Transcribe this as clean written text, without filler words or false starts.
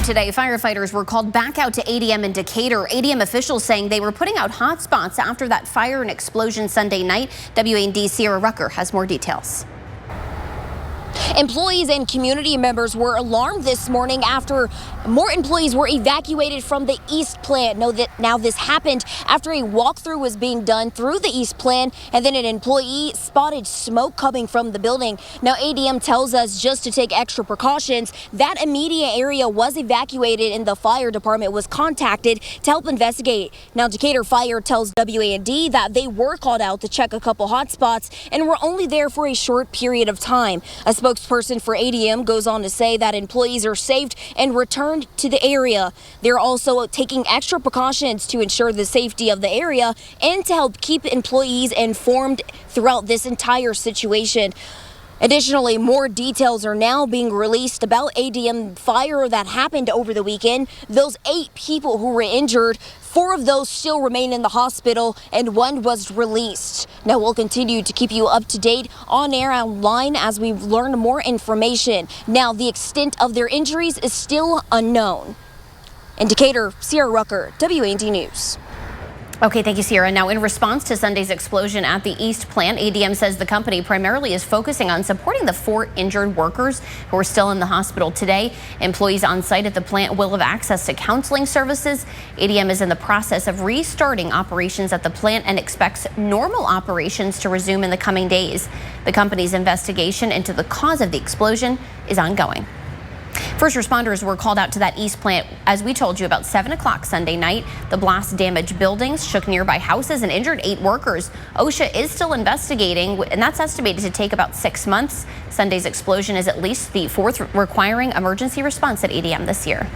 today, firefighters were called back out to ADM in Decatur. ADM officials saying they were putting out hotspots after that fire and explosion Sunday night. WAND Sierra Rucker has more details. Employees and community members were alarmed this morning after more employees were evacuated from the East plant. Now this happened after a walkthrough was being done through the East plant, and then an employee spotted smoke coming from the building. Now ADM tells us just to take extra precautions. That immediate area was evacuated and the fire department was contacted to help investigate. Now Decatur Fire tells WAND that they were called out to check a couple hotspots and were only there for a short period of time. A spokesperson for ADM goes on to say that employees are saved and returned to the area. They're also taking extra precautions to ensure the safety of the area and to help keep employees informed throughout this entire situation. Additionally, more details are now being released about ADM fire that happened over the weekend. Those 8 people who were injured, 4 of those still remain in the hospital and 1 was released. Now we'll continue to keep you up to date on air and online as we learn more information. Now the extent of their injuries is still unknown. In Decatur, Sierra Rucker, WAND News. Okay, thank you, Sierra. Now, in response to Sunday's explosion at the East plant, ADM says the company primarily is focusing on supporting the 4 injured workers who are still in the hospital today. Employees on site at the plant will have access to counseling services. ADM is in the process of restarting operations at the plant and expects normal operations to resume in the coming days. The company's investigation into the cause of the explosion is ongoing. First responders were called out to that East plant, as we told you, about 7 o'clock Sunday night. The blast damaged buildings, shook nearby houses, and injured 8 workers. OSHA is still investigating, and that's estimated to take about 6 months. Sunday's explosion is at least the 4th requiring emergency response at ADM this year.